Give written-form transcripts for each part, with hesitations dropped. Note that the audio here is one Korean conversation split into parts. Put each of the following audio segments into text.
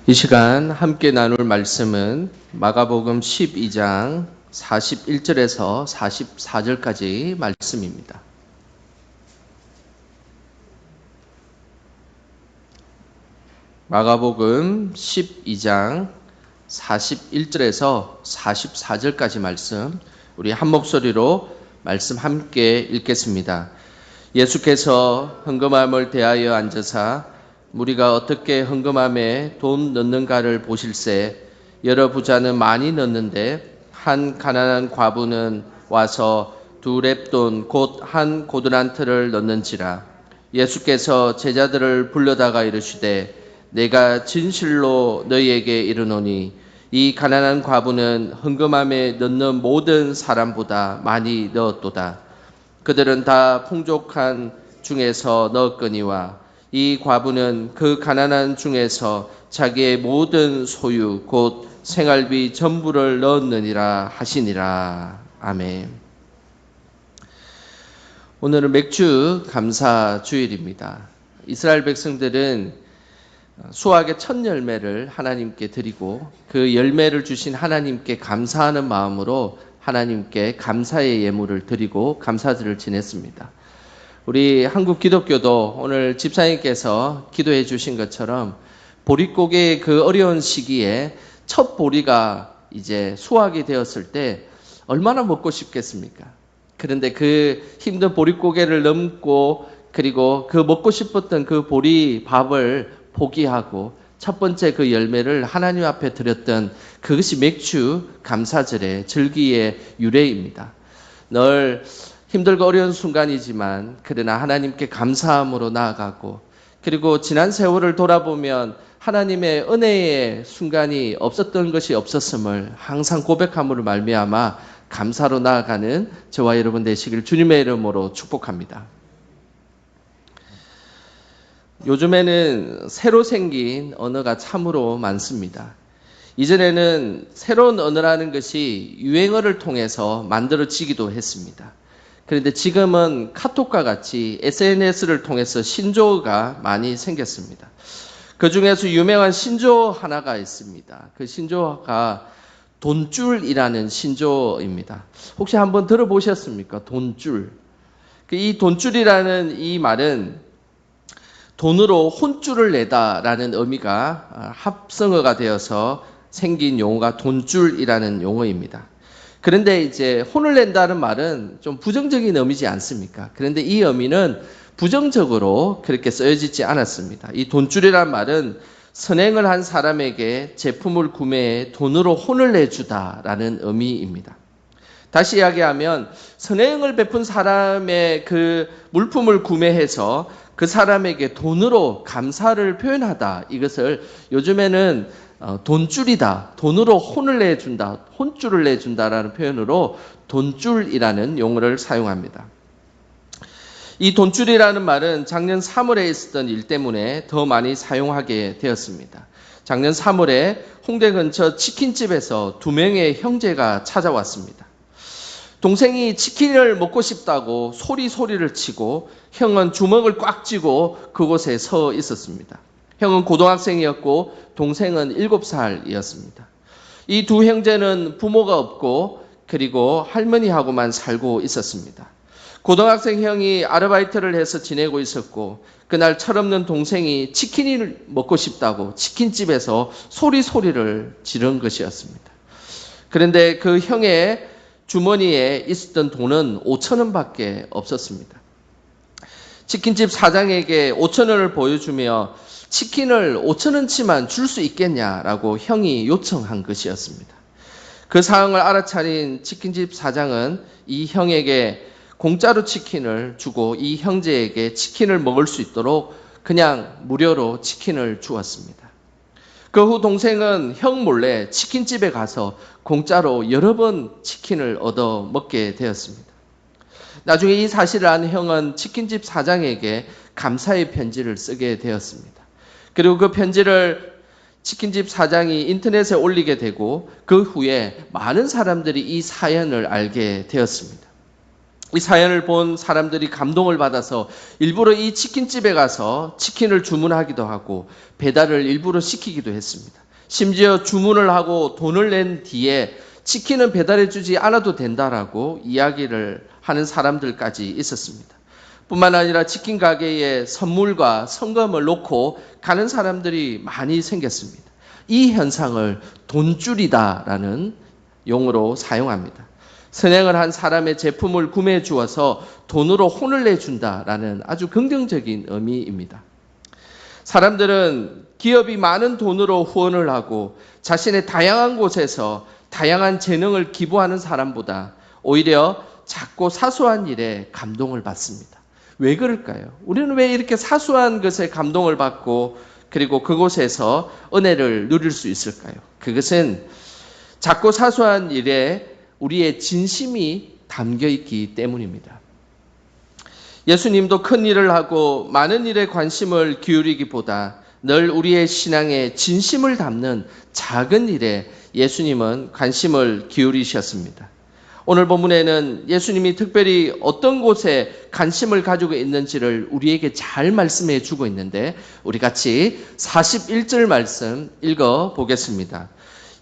이 시간 함께 나눌 말씀은 마가복음 12장 41절에서 44절까지 말씀입니다. 마가복음 12장 41절에서 44절까지 말씀, 우리 한 목소리로 말씀 함께 읽겠습니다. 예수께서 헌금함을 대하여 앉으사 무리가 어떻게 헌금함에 돈 넣는가를 보실세 여러 부자는 많이 넣는데 한 가난한 과부는 와서 2렙돈 곧 한 고드란트를 넣는지라. 예수께서 제자들을 불러다가 이르시되 내가 진실로 너희에게 이르노니 이 가난한 과부는 헌금함에 넣는 모든 사람보다 많이 넣었도다. 그들은 다 풍족한 중에서 넣었거니와 이 과부는 그 가난한 중에서 자기의 모든 소유 곧 생활비 전부를 넣었느니라 하시니라. 아멘. 오늘은 맥주 감사 주일입니다. 이스라엘 백성들은 수확의 첫 열매를 하나님께 드리고 그 열매를 주신 하나님께 감사하는 마음으로 하나님께 감사의 예물을 드리고 감사절을 지냈습니다. 우리 한국 기독교도 오늘 집사님께서 기도해 주신 것처럼 보릿고개의 그 어려운 시기에 첫 보리가 이제 수확이 되었을 때 얼마나 먹고 싶겠습니까? 그런데 그 힘든 보릿고개를 넘고 그리고 그 먹고 싶었던 그 보리밥을 포기하고 첫 번째 그 열매를 하나님 앞에 드렸던 그것이 맥주 감사절의 절기의 유래입니다. 늘 힘들고 어려운 순간이지만 그러나 하나님께 감사함으로 나아가고 그리고 지난 세월을 돌아보면 하나님의 은혜의 순간이 없었던 것이 없었음을 항상 고백함으로 말미암아 감사로 나아가는 저와 여러분 되시길 주님의 이름으로 축복합니다. 요즘에는 새로 생긴 언어가 참으로 많습니다. 이전에는 새로운 언어라는 것이 유행어를 통해서 만들어지기도 했습니다. 그런데 지금은 카톡과 같이 SNS를 통해서 신조어가 많이 생겼습니다. 그 중에서 유명한 신조어 하나가 있습니다. 그 신조어가 돈줄이라는 신조어입니다. 혹시 한번 들어보셨습니까? 돈줄. 이 돈줄이라는 이 말은 돈으로 혼줄을 내다라는 의미가 합성어가 되어서 생긴 용어가 돈줄이라는 용어입니다. 그런데 이제 혼을 낸다는 말은 좀 부정적인 의미지 않습니까? 그런데 이 의미는 부정적으로 그렇게 쓰여지지 않았습니다. 이 돈줄이란 말은 선행을 한 사람에게 제품을 구매해 돈으로 혼을 내주다라는 의미입니다. 다시 이야기하면 선행을 베푼 사람의 그 물품을 구매해서 그 사람에게 돈으로 감사를 표현하다. 이것을 요즘에는 돈줄이다. 돈으로 혼을 내준다. 혼줄을 내준다라는 표현으로 돈줄이라는 용어를 사용합니다. 이 돈줄이라는 말은 작년 3월에 있었던 일 때문에 더 많이 사용하게 되었습니다. 작년 3월에 홍대 근처 치킨집에서 2명의 형제가 찾아왔습니다. 동생이 치킨을 먹고 싶다고 소리를 치고 형은 주먹을 꽉 쥐고 그곳에 서 있었습니다. 형은 고등학생이었고 동생은 7살이었습니다. 이 두 형제는 부모가 없고 그리고 할머니하고만 살고 있었습니다. 고등학생 형이 아르바이트를 해서 지내고 있었고 그날 철없는 동생이 치킨을 먹고 싶다고 치킨집에서 소리를 지른 것이었습니다. 그런데 그 형의 주머니에 있었던 돈은 5,000원밖에 없었습니다. 치킨집 사장에게 5,000원을 보여주며 치킨을 5,000원치만 줄 수 있겠냐라고 형이 요청한 것이었습니다. 그 상황을 알아차린 치킨집 사장은 이 형에게 공짜로 치킨을 주고 이 형제에게 치킨을 먹을 수 있도록 그냥 무료로 치킨을 주었습니다. 그 후 동생은 형 몰래 치킨집에 가서 공짜로 여러 번 치킨을 얻어 먹게 되었습니다. 나중에 이 사실을 안 형은 치킨집 사장에게 감사의 편지를 쓰게 되었습니다. 그리고 그 편지를 치킨집 사장이 인터넷에 올리게 되고 그 후에 많은 사람들이 이 사연을 알게 되었습니다. 이 사연을 본 사람들이 감동을 받아서 일부러 이 치킨집에 가서 치킨을 주문하기도 하고 배달을 일부러 시키기도 했습니다. 심지어 주문을 하고 돈을 낸 뒤에 치킨은 배달해 주지 않아도 된다라고 이야기를 하는 사람들까지 있었습니다. 뿐만 아니라 치킨 가게에 선물과 성금을 놓고 가는 사람들이 많이 생겼습니다. 이 현상을 돈줄이다라는 용어로 사용합니다. 선행을 한 사람의 제품을 구매해 주어서 돈으로 혼을 내준다라는 아주 긍정적인 의미입니다. 사람들은 기업이 많은 돈으로 후원을 하고 자신의 다양한 곳에서 다양한 재능을 기부하는 사람보다 오히려 작고 사소한 일에 감동을 받습니다. 왜 그럴까요? 우리는 왜 이렇게 사소한 것에 감동을 받고 그리고 그곳에서 은혜를 누릴 수 있을까요? 그것은 작고 사소한 일에 우리의 진심이 담겨 있기 때문입니다. 예수님도 큰 일을 하고 많은 일에 관심을 기울이기보다 늘 우리의 신앙에 진심을 담는 작은 일에 예수님은 관심을 기울이셨습니다. 오늘 본문에는 예수님이 특별히 어떤 곳에 관심을 가지고 있는지를 우리에게 잘 말씀해 주고 있는데 우리 같이 41절 말씀 읽어 보겠습니다.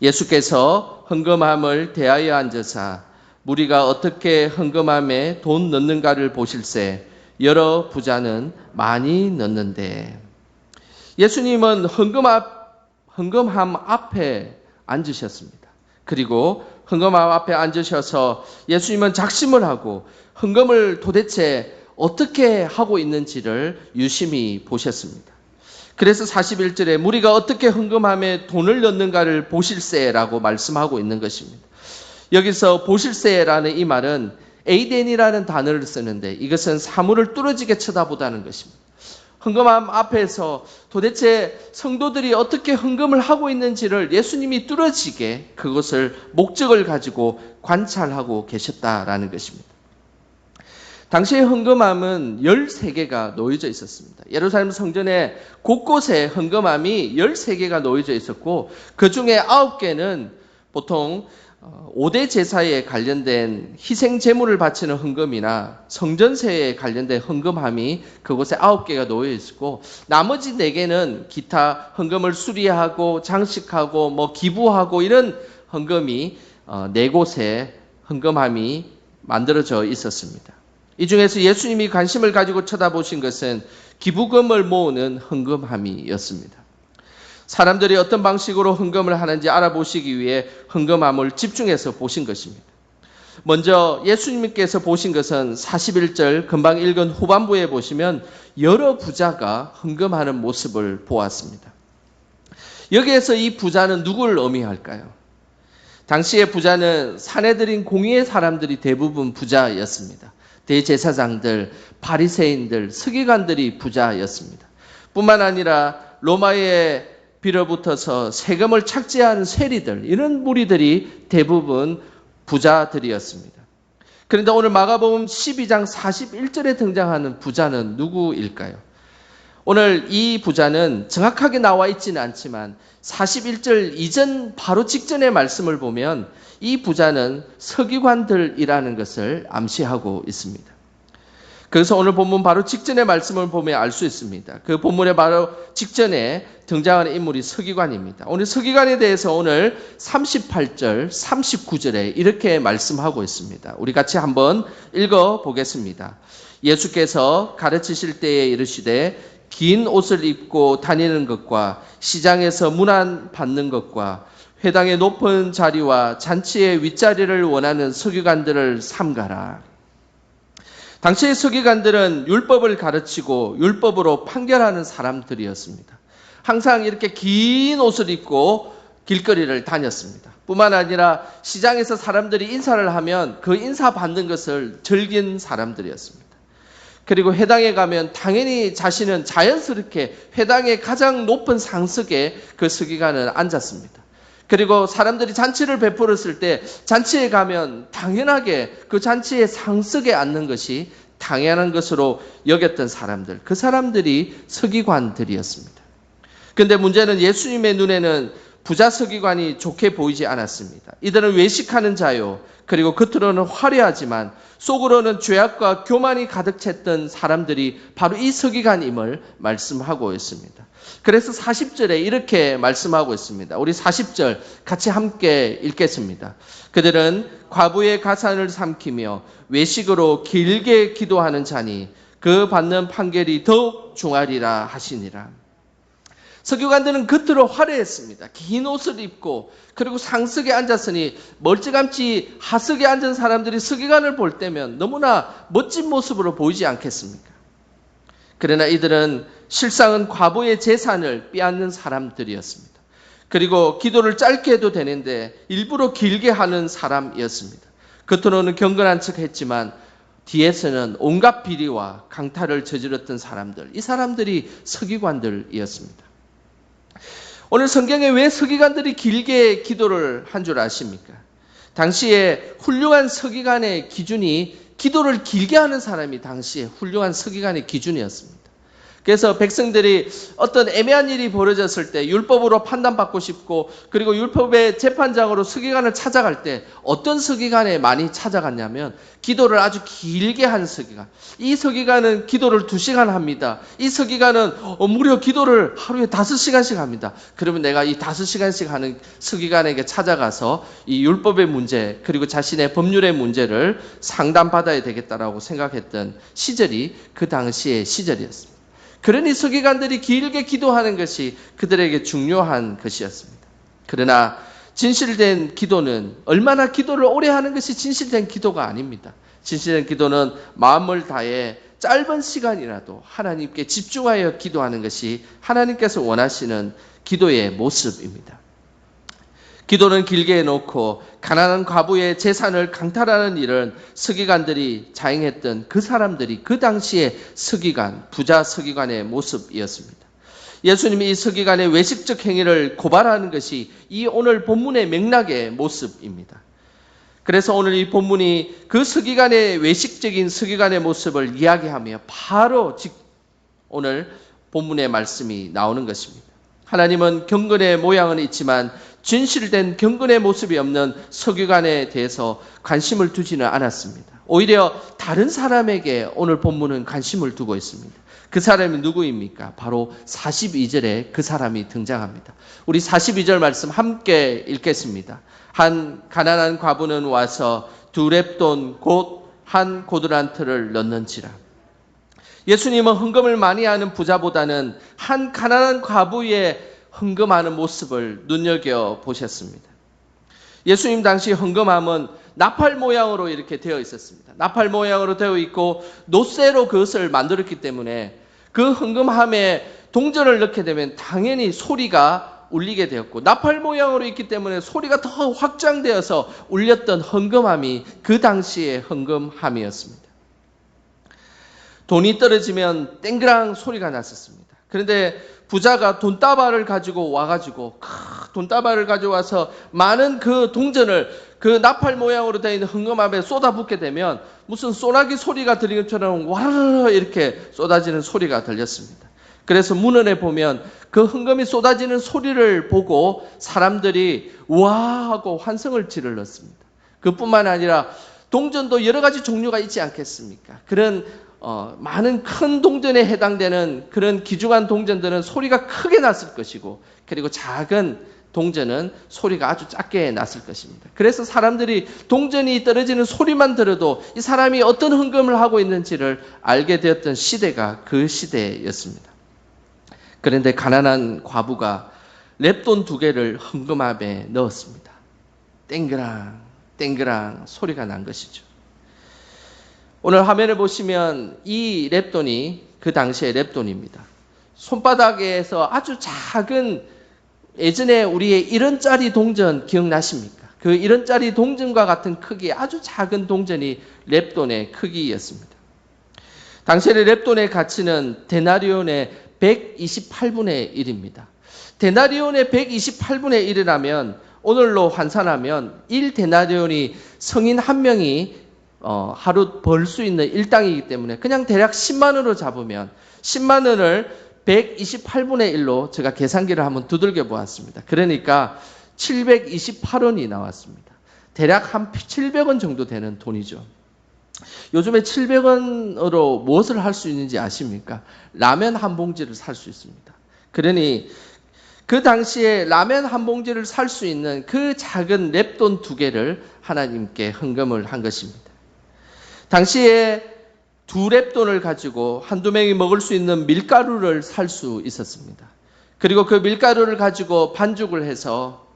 예수께서 헌금함을 대하여 앉으사 무리가 어떻게 헌금함에 돈 넣는가를 보실세 여러 부자는 많이 넣는데. 예수님은 헌금함 앞에 앉으셨습니다. 그리고 헌금함 앞에 앉으셔서 예수님은 작심을 하고 헌금을 도대체 어떻게 하고 있는지를 유심히 보셨습니다. 그래서 41절에 무리가 어떻게 헌금함에 돈을 넣는가를 보실세라고 말씀하고 있는 것입니다. 여기서 보실세라는 이 말은 에이덴이라는 단어를 쓰는데 이것은 사물을 뚫어지게 쳐다보다는 것입니다. 헌금함 앞에서 도대체 성도들이 어떻게 헌금을 하고 있는지를 예수님이 뚫어지게 그것을 목적을 가지고 관찰하고 계셨다라는 것입니다. 당시의 헌금함은 13개가 놓여져 있었습니다. 예루살렘 성전에 곳곳에 헌금함이 13개가 놓여져 있었고 그 중에 9개는 보통 5대 제사에 관련된 희생 제물을 바치는 헌금이나 성전세에 관련된 헌금함이 그곳에 9개가 놓여 있고 나머지 4개는 기타 헌금을 수리하고 장식하고 기부하고 이런 헌금이 4곳에 헌금함이 만들어져 있었습니다. 이 중에서 예수님이 관심을 가지고 쳐다보신 것은 기부금을 모으는 헌금함이었습니다. 사람들이 어떤 방식으로 헌금을 하는지 알아보시기 위해 헌금함을 집중해서 보신 것입니다. 먼저 예수님께서 보신 것은 41절 금방 읽은 후반부에 보시면 여러 부자가 헌금하는 모습을 보았습니다. 여기에서 이 부자는 누구를 의미할까요? 당시의 부자는 사내들인 공의의 사람들이 대부분 부자였습니다. 대제사장들, 바리새인들, 서기관들이 부자였습니다. 뿐만 아니라 로마의 빌어붙어서 세금을 착취하는 세리들, 이런 무리들이 대부분 부자들이었습니다. 그런데 오늘 마가복음 12장 41절에 등장하는 부자는 누구일까요? 오늘 이 부자는 정확하게 나와 있지는 않지만 41절 이전 바로 직전의 말씀을 보면 이 부자는 서기관들이라는 것을 암시하고 있습니다. 그래서 오늘 본문 바로 직전의 말씀을 보면 알 수 있습니다. 그 본문의 바로 직전에 등장하는 인물이 서기관입니다. 오늘 서기관에 대해서 오늘 38절, 39절에 이렇게 말씀하고 있습니다. 우리 같이 한번 읽어보겠습니다. 예수께서 가르치실 때에 이르시되 긴 옷을 입고 다니는 것과 시장에서 문안 받는 것과 회당의 높은 자리와 잔치의 윗자리를 원하는 서기관들을 삼가라. 당시의 서기관들은 율법을 가르치고 율법으로 판결하는 사람들이었습니다. 항상 이렇게 긴 옷을 입고 길거리를 다녔습니다. 뿐만 아니라 시장에서 사람들이 인사를 하면 그 인사 받는 것을 즐긴 사람들이었습니다. 그리고 회당에 가면 당연히 자신은 자연스럽게 회당의 가장 높은 상석에 그 서기관은 앉았습니다. 그리고 사람들이 잔치를 베풀었을 때 잔치에 가면 당연하게 그 잔치의 상석에 앉는 것이 당연한 것으로 여겼던 사람들, 그 사람들이 서기관들이었습니다. 그런데 문제는 예수님의 눈에는 부자 서기관이 좋게 보이지 않았습니다. 이들은 외식하는 자요, 그리고 겉으로는 화려하지만 속으로는 죄악과 교만이 가득 찼던 사람들이 바로 이 서기관임을 말씀하고 있습니다. 그래서 40절에 이렇게 말씀하고 있습니다. 우리 40절 같이 함께 읽겠습니다. 그들은 과부의 가산을 삼키며 외식으로 길게 기도하는 자니 그 받는 판결이 더욱 중하리라 하시니라. 서기관들은 겉으로 화려했습니다. 긴 옷을 입고 그리고 상석에 앉았으니 멀찌감치 하석에 앉은 사람들이 서기관을 볼 때면 너무나 멋진 모습으로 보이지 않겠습니까? 그러나 이들은 실상은 과부의 재산을 빼앗는 사람들이었습니다. 그리고 기도를 짧게 해도 되는데 일부러 길게 하는 사람이었습니다. 겉으로는 경건한 척 했지만 뒤에서는 온갖 비리와 강탈을 저질렀던 사람들, 이 사람들이 서기관들이었습니다. 오늘 성경에 왜 서기관들이 길게 기도를 한 줄 아십니까? 당시에 훌륭한 서기관의 기준이 기도를 길게 하는 사람이 당시에 훌륭한 서기관의 기준이었습니다. 그래서 백성들이 어떤 애매한 일이 벌어졌을 때 율법으로 판단받고 싶고 그리고 율법의 재판장으로 서기관을 찾아갈 때 어떤 서기관에 많이 찾아갔냐면 기도를 아주 길게 한 서기관. 이 서기관은 기도를 2시간 합니다. 이 서기관은 무려 기도를 하루에 5시간씩 합니다. 그러면 내가 이 5시간씩 하는 서기관에게 찾아가서 이 율법의 문제 그리고 자신의 법률의 문제를 상담받아야 되겠다라고 생각했던 시절이 그 당시의 시절이었습니다. 그러니 서기관들이 길게 기도하는 것이 그들에게 중요한 것이었습니다. 그러나 진실된 기도는 얼마나 기도를 오래 하는 것이 진실된 기도가 아닙니다. 진실된 기도는 마음을 다해 짧은 시간이라도 하나님께 집중하여 기도하는 것이 하나님께서 원하시는 기도의 모습입니다. 기도는 길게 해놓고 가난한 과부의 재산을 강탈하는 일은 서기관들이 자행했던 그 사람들이 그 당시의 서기관, 부자 서기관의 모습이었습니다. 예수님이 이 서기관의 외식적 행위를 고발하는 것이 이 오늘 본문의 맥락의 모습입니다. 그래서 오늘 이 본문이 그 서기관의 외식적인 서기관의 모습을 이야기하며 바로 오늘 본문의 말씀이 나오는 것입니다. 하나님은 경건의 모양은 있지만 진실된 경건의 모습이 없는 서기관에 대해서 관심을 두지는 않았습니다. 오히려 다른 사람에게 오늘 본문은 관심을 두고 있습니다. 그 사람이 누구입니까? 바로 42절에 그 사람이 등장합니다. 우리 42절 말씀 함께 읽겠습니다. 한 가난한 과부는 와서 2렙돈 곧 한 고드란트를 넣는지라. 예수님은 헌금을 많이 하는 부자보다는 한 가난한 과부의 헌금하는 모습을 눈여겨보셨습니다. 예수님 당시 헌금함은 나팔 모양으로 이렇게 되어 있었습니다. 나팔 모양으로 되어 있고 노쇠로 그것을 만들었기 때문에 그 헌금함에 동전을 넣게 되면 당연히 소리가 울리게 되었고 나팔 모양으로 있기 때문에 소리가 더 확장되어서 울렸던 헌금함이 그 당시의 헌금함이었습니다. 돈이 떨어지면 땡그랑 소리가 났었습니다. 그런데 부자가 돈다발을 가지고 와가지고 돈다발을 가져와서 많은 그 동전을 그 나팔 모양으로 되어 있는 헌금함에 쏟아붓게 되면 무슨 소나기 소리가 들리는 것처럼 와르르 이렇게 쏟아지는 소리가 들렸습니다. 그래서 문헌에 보면 그 헌금이 쏟아지는 소리를 보고 사람들이 와 하고 환성을 지르렀습니다. 그뿐만 아니라 동전도 여러 가지 종류가 있지 않겠습니까? 그런 많은 큰 동전에 해당되는 그런 귀중한 동전들은 소리가 크게 났을 것이고 그리고 작은 동전은 소리가 아주 작게 났을 것입니다. 그래서 사람들이 동전이 떨어지는 소리만 들어도 이 사람이 어떤 헌금을 하고 있는지를 알게 되었던 시대가 그 시대였습니다. 그런데 가난한 과부가 렙돈 2개를 헌금함에 넣었습니다. 땡그랑 땡그랑 소리가 난 것이죠. 오늘 화면을 보시면 이 렙돈이 그 당시의 렙돈입니다. 손바닥에서 아주 작은 예전에 우리의 1원짜리 동전 기억나십니까? 그 1원짜리 동전과 같은 크기의 아주 작은 동전이 렙돈의 크기였습니다. 당시의 렙돈의 가치는 데나리온의 128분의 1입니다. 데나리온의 128분의 1이라면 오늘로 환산하면 1데나리온이 성인 한 명이 하루 벌 수 있는 일당이기 때문에 그냥 대략 10만 원으로 잡으면 10만 원을 128분의 1로 제가 계산기를 한번 두들겨 보았습니다. 그러니까 728원이 나왔습니다. 대략 한 700원 정도 되는 돈이죠. 요즘에 700원으로 무엇을 할 수 있는지 아십니까? 라면 한 봉지를 살 수 있습니다. 그러니 그 당시에 라면 한 봉지를 살 수 있는 그 작은 랩돈 2개를 하나님께 헌금을 한 것입니다. 당시에 2랩돈을 가지고 한두 명이 먹을 수 있는 밀가루를 살 수 있었습니다. 그리고 그 밀가루를 가지고 반죽을 해서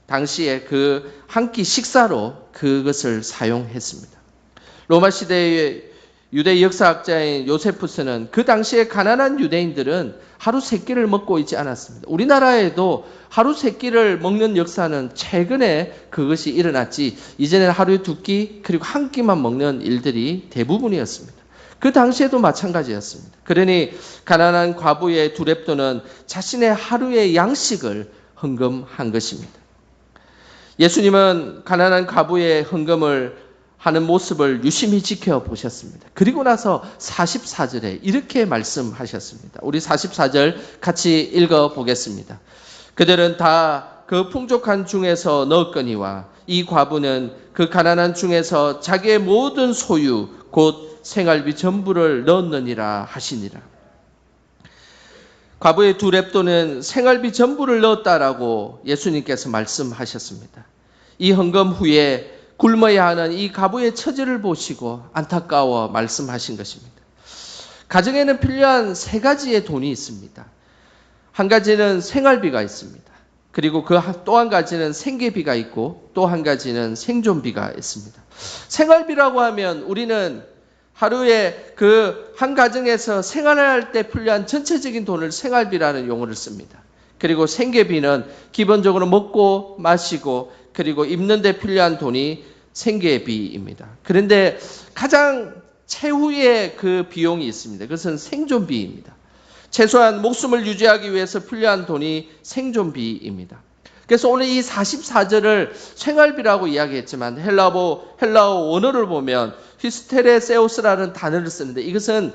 당시에 그 한 끼 식사로 그것을 사용했습니다. 로마 시대의 유대 역사학자인 요세푸스는 그 당시에 가난한 유대인들은 하루 3끼를 먹고 있지 않았습니다. 우리나라에도 하루 3끼를 먹는 역사는 최근에 그것이 일어났지, 이전에는 하루에 2끼 그리고 1끼만 먹는 일들이 대부분이었습니다. 그 당시에도 마찬가지였습니다. 그러니 가난한 과부의 2랩돈은 자신의 하루의 양식을 헌금한 것입니다. 예수님은 가난한 과부의 헌금을 하는 모습을 유심히 지켜보셨습니다. 그리고 나서 44절에 이렇게 말씀하셨습니다. 우리 44절 같이 읽어보겠습니다. 그들은 다 그 풍족한 중에서 넣었거니와 이 과부는 그 가난한 중에서 자기의 모든 소유 곧 생활비 전부를 넣었느니라 하시니라. 과부의 2랩돈은 생활비 전부를 넣었다라고 예수님께서 말씀하셨습니다. 이 헌금 후에 굶어야 하는 이 과부의 처지를 보시고 안타까워 말씀하신 것입니다. 가정에는 필요한 3가지의 돈이 있습니다. 한 가지는 생활비가 있습니다. 그리고 그 또 한 가지는 생계비가 있고 또 한 가지는 생존비가 있습니다. 생활비라고 하면 우리는 하루에 그 한 가정에서 생활할 때 필요한 전체적인 돈을 생활비라는 용어를 씁니다. 그리고 생계비는 기본적으로 먹고 마시고 그리고 입는 데 필요한 돈이 생계비입니다. 그런데 가장 최후의 그 비용이 있습니다. 그것은 생존비입니다. 최소한 목숨을 유지하기 위해서 필요한 돈이 생존비입니다. 그래서 오늘 이 44절을 생활비라고 이야기했지만 헬라어 원어를 보면 히스테레세우스라는 단어를 쓰는데 이것은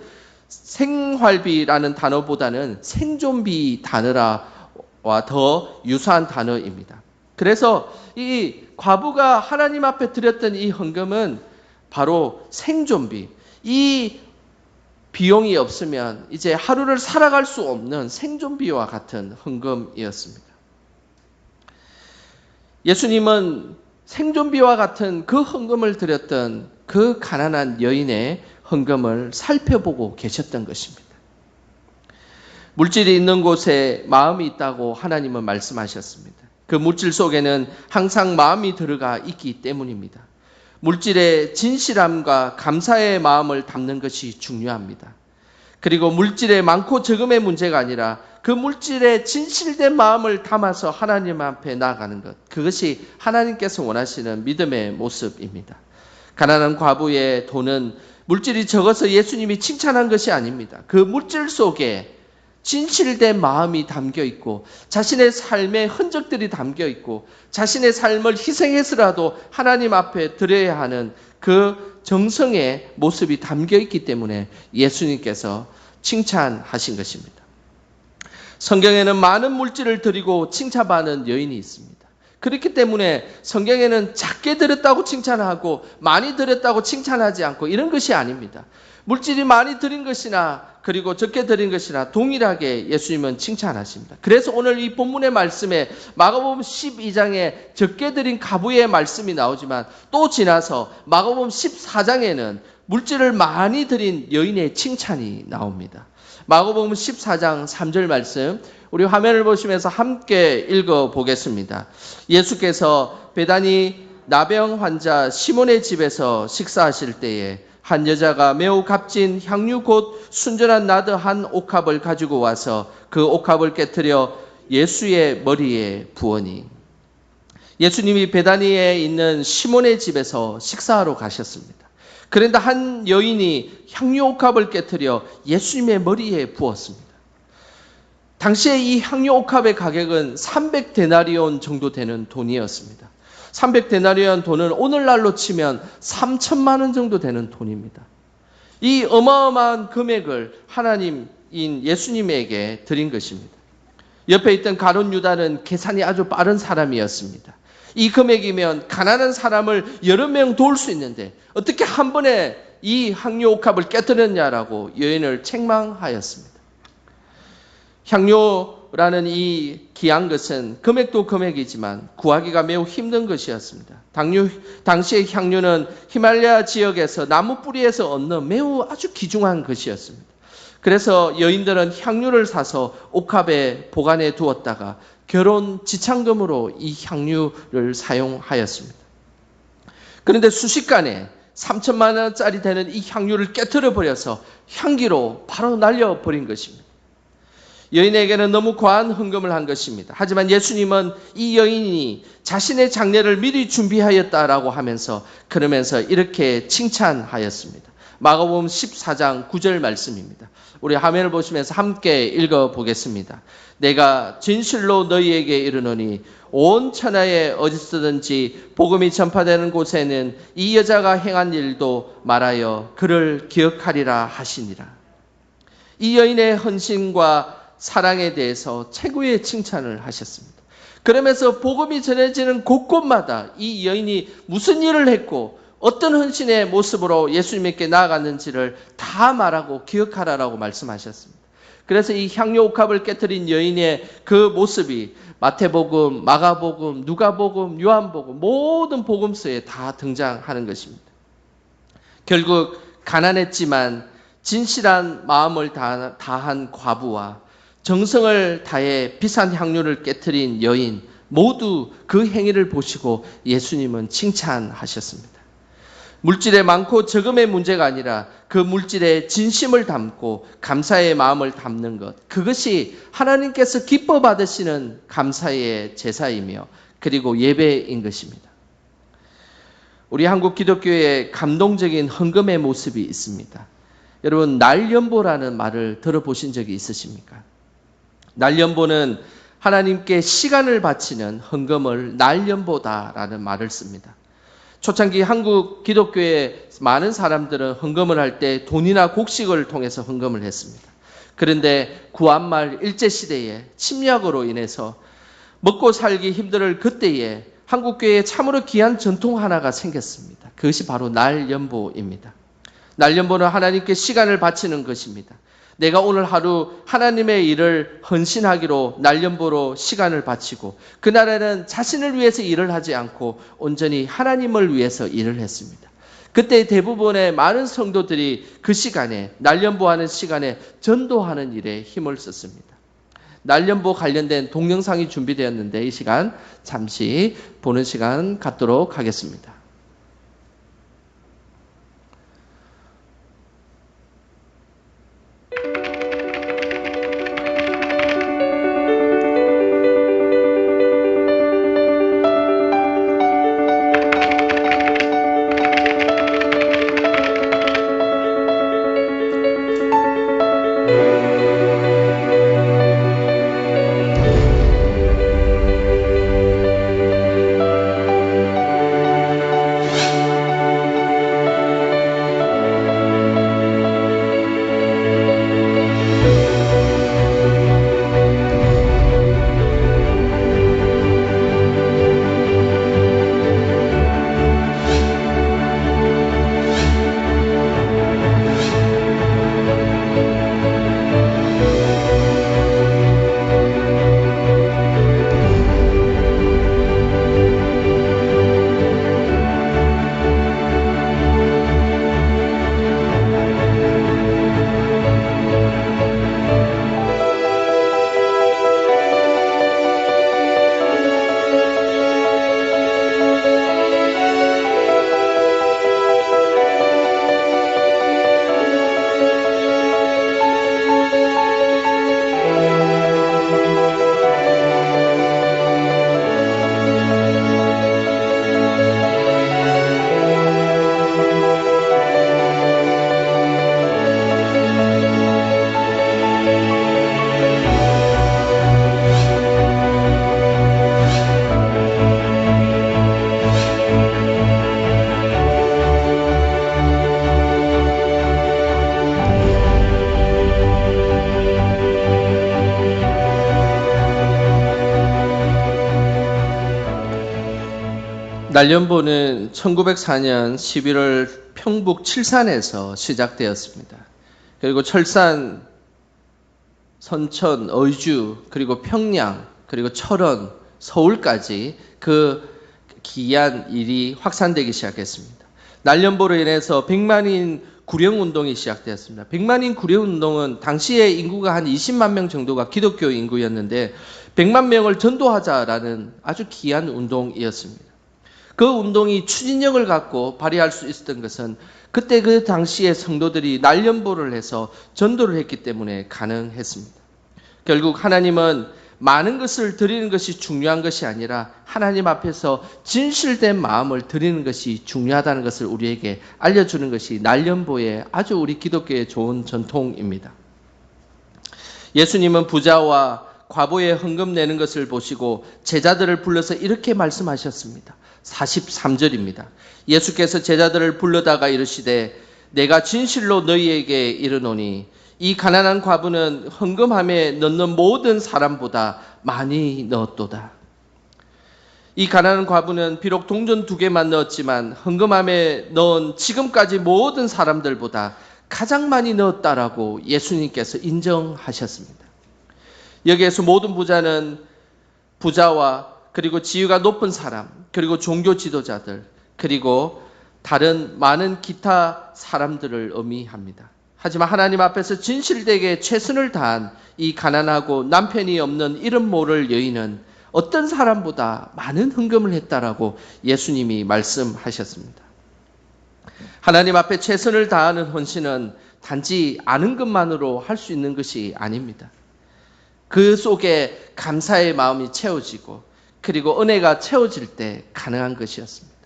생활비라는 단어보다는 생존비 단어와 더 유사한 단어입니다. 그래서 이 과부가 하나님 앞에 드렸던 이 헌금은 바로 생존비, 이 비용이 없으면 이제 하루를 살아갈 수 없는 생존비와 같은 헌금이었습니다. 예수님은 생존비와 같은 그 헌금을 드렸던 그 가난한 여인의 헌금을 살펴보고 계셨던 것입니다. 물질이 있는 곳에 마음이 있다고 하나님은 말씀하셨습니다. 그 물질 속에는 항상 마음이 들어가 있기 때문입니다. 물질의 진실함과 감사의 마음을 담는 것이 중요합니다. 그리고 물질의 많고 적음의 문제가 아니라 그 물질의 진실된 마음을 담아서 하나님 앞에 나아가는 것, 그것이 하나님께서 원하시는 믿음의 모습입니다. 가난한 과부의 돈은 물질이 적어서 예수님이 칭찬한 것이 아닙니다. 그 물질 속에 진실된 마음이 담겨 있고 자신의 삶의 흔적들이 담겨 있고 자신의 삶을 희생해서라도 하나님 앞에 드려야 하는 그 정성의 모습이 담겨 있기 때문에 예수님께서 칭찬하신 것입니다. 성경에는 많은 물질을 드리고 칭찬받는 여인이 있습니다. 그렇기 때문에 성경에는 작게 드렸다고 칭찬하고 많이 드렸다고 칭찬하지 않고 이런 것이 아닙니다. 물질이 많이 드린 것이나 그리고 적게 드린 것이나 동일하게 예수님은 칭찬하십니다. 그래서 오늘 이 본문의 말씀에 마가복음 12장에 적게 드린 과부의 말씀이 나오지만 또 지나서 마가복음 14장에는 물질을 많이 드린 여인의 칭찬이 나옵니다. 마가복음 14장 3절 말씀 우리 화면을 보시면서 함께 읽어보겠습니다. 예수께서 베다니 나병 환자 시몬의 집에서 식사하실 때에 한 여자가 매우 값진 향유 곧 순전한 나드 한 옥합을 가지고 와서 그 옥합을 깨트려 예수의 머리에 부으니. 예수님이 베다니에 있는 시몬의 집에서 식사하러 가셨습니다. 그런데 한 여인이 향유 옥합을 깨트려 예수님의 머리에 부었습니다. 당시에 이 향유 옥합의 가격은 300데나리온 정도 되는 돈이었습니다. 300데나리온 돈은 오늘날로 치면 3천만 원 정도 되는 돈입니다. 이 어마어마한 금액을 하나님인 예수님에게 드린 것입니다. 옆에 있던 가룟 유다는 계산이 아주 빠른 사람이었습니다. 이 금액이면 가난한 사람을 여러 명 도울 수 있는데 어떻게 한 번에 이 향료 옥합을 깨뜨렸냐라고 여인을 책망하였습니다. 향료라는 이 귀한 것은 금액도 금액이지만 구하기가 매우 힘든 것이었습니다. 당시의 향료는 히말라야 지역에서 나무 뿌리에서 얻는 매우 아주 귀중한 것이었습니다. 그래서 여인들은 향료를 사서 옥합에 보관해 두었다가 결혼 지참금으로 이 향유를 사용하였습니다. 그런데 순식간에 3천만 원짜리 되는 이 향유를 깨트려 버려서 향기로 바로 날려버린 것입니다. 여인에게는 너무 과한 헌금을 한 것입니다. 하지만 예수님은 이 여인이 자신의 장례를 미리 준비하였다라고 하면서 그러면서 이렇게 칭찬하였습니다. 마가복음 14장 9절 말씀입니다. 우리 화면을 보시면서 함께 읽어보겠습니다. 내가 진실로 너희에게 이르노니 온 천하에 어디서든지 복음이 전파되는 곳에는 이 여자가 행한 일도 말하여 그를 기억하리라 하시니라. 이 여인의 헌신과 사랑에 대해서 최고의 칭찬을 하셨습니다. 그러면서 복음이 전해지는 곳곳마다 이 여인이 무슨 일을 했고 어떤 헌신의 모습으로 예수님께 나아갔는지를 다 말하고 기억하라라고 말씀하셨습니다. 그래서 이 향료 옥합을 깨뜨린 여인의 그 모습이 마태복음, 마가복음, 누가복음, 요한복음 모든 복음서에 다 등장하는 것입니다. 결국 가난했지만 진실한 마음을 다한 과부와 정성을 다해 비싼 향료를 깨뜨린 여인 모두 그 행위를 보시고 예수님은 칭찬하셨습니다. 물질의 많고 적음의 문제가 아니라 그 물질에 진심을 담고 감사의 마음을 담는 것, 그것이 하나님께서 기뻐 받으시는 감사의 제사이며 그리고 예배인 것입니다. 우리 한국 기독교에 감동적인 헌금의 모습이 있습니다. 여러분, 날연보라는 말을 들어보신 적이 있으십니까? 날연보는 하나님께 시간을 바치는 헌금을 날연보다라는 말을 씁니다. 초창기 한국 기독교의 많은 사람들은 헌금을 할 때 돈이나 곡식을 통해서 헌금을 했습니다. 그런데 구한말 일제시대에 침략으로 인해서 먹고 살기 힘들 그때에 한국교회에 참으로 귀한 전통 하나가 생겼습니다. 그것이 바로 날연보입니다. 날연보는 하나님께 시간을 바치는 것입니다. 내가 오늘 하루 하나님의 일을 헌신하기로 날연보로 시간을 바치고 그날에는 자신을 위해서 일을 하지 않고 온전히 하나님을 위해서 일을 했습니다. 그때 대부분의 많은 성도들이 그 시간에 날연보하는 시간에 전도하는 일에 힘을 썼습니다. 날연보 관련된 동영상이 준비되었는데 이 시간 잠시 보는 시간 갖도록 하겠습니다. 날련보는 1904년 11월 평북 칠산에서 시작되었습니다. 그리고 철산, 선천, 의주, 그리고 평양, 그리고 철원, 서울까지 그 기이한 일이 확산되기 시작했습니다. 날련보로 인해서 100만인 구령운동이 시작되었습니다. 100만인 구령운동은 당시에 인구가 한 20만 명 정도가 기독교 인구였는데 100만 명을 전도하자라는 아주 기이한 운동이었습니다. 그 운동이 추진력을 갖고 발휘할 수 있었던 것은 그때 그 당시에 성도들이 날련보를 해서 전도를 했기 때문에 가능했습니다. 결국 하나님은 많은 것을 드리는 것이 중요한 것이 아니라 하나님 앞에서 진실된 마음을 드리는 것이 중요하다는 것을 우리에게 알려주는 것이 날련보의 아주 우리 기독교의 좋은 전통입니다. 예수님은 부자와 과부의 헌금 내는 것을 보시고 제자들을 불러서 이렇게 말씀하셨습니다. 43절입니다. 예수께서 제자들을 불러다가 이르시되 내가 진실로 너희에게 이르노니 이 가난한 과부는 헌금함에 넣는 모든 사람보다 많이 넣었도다. 이 가난한 과부는 비록 동전 2개만 넣었지만 헌금함에 넣은 지금까지 모든 사람들보다 가장 많이 넣었다라고 예수님께서 인정하셨습니다. 여기에서 모든 부자는 부자와 그리고 지위가 높은 사람, 그리고 종교 지도자들, 그리고 다른 많은 기타 사람들을 의미합니다. 하지만 하나님 앞에서 진실되게 최선을 다한 이 가난하고 남편이 없는 이름 모를 여인은 어떤 사람보다 많은 헌금을 했다라고 예수님이 말씀하셨습니다. 하나님 앞에 최선을 다하는 헌신은 단지 아는 것만으로 할 수 있는 것이 아닙니다. 그 속에 감사의 마음이 채워지고 그리고 은혜가 채워질 때 가능한 것이었습니다.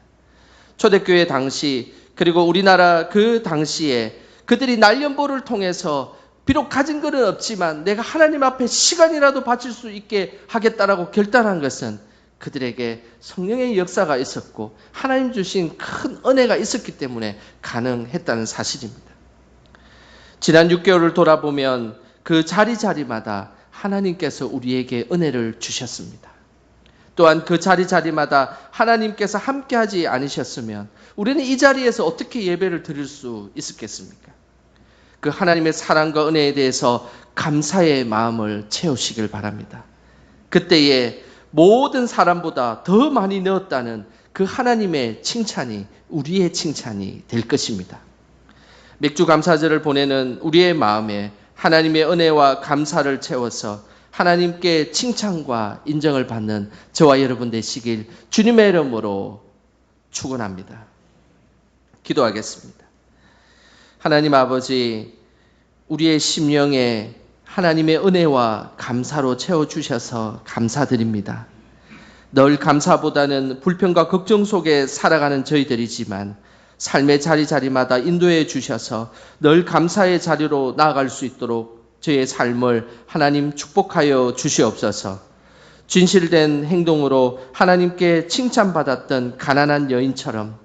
초대교회 당시 그리고 우리나라 그 당시에 그들이 날련보를 통해서 비록 가진 것은 없지만 내가 하나님 앞에 시간이라도 바칠 수 있게 하겠다라고 결단한 것은 그들에게 성령의 역사가 있었고 하나님 주신 큰 은혜가 있었기 때문에 가능했다는 사실입니다. 지난 6개월을 돌아보면 그 자리자리마다 하나님께서 우리에게 은혜를 주셨습니다. 또한 그 자리자리마다 하나님께서 함께하지 않으셨으면 우리는 이 자리에서 어떻게 예배를 드릴 수 있었겠습니까? 그 하나님의 사랑과 은혜에 대해서 감사의 마음을 채우시길 바랍니다. 그때에 모든 사람보다 더 많이 넣었다는 그 하나님의 칭찬이 우리의 칭찬이 될 것입니다. 맥주 감사절을 보내는 우리의 마음에 하나님의 은혜와 감사를 채워서 하나님께 칭찬과 인정을 받는 저와 여러분 되시길 주님의 이름으로 축원합니다. 기도하겠습니다. 하나님 아버지, 우리의 심령에 하나님의 은혜와 감사로 채워주셔서 감사드립니다. 늘 감사보다는 불평과 걱정 속에 살아가는 저희들이지만 삶의 자리자리마다 인도해 주셔서 늘 감사의 자리로 나아갈 수 있도록 저의 삶을 하나님 축복하여 주시옵소서. 진실된 행동으로 하나님께 칭찬받았던 가난한 여인처럼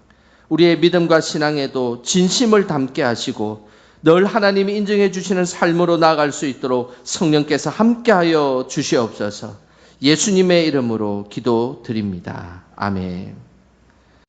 우리의 믿음과 신앙에도 진심을 담게 하시고 늘 하나님이 인정해 주시는 삶으로 나아갈 수 있도록 성령께서 함께하여 주시옵소서. 예수님의 이름으로 기도드립니다. 아멘.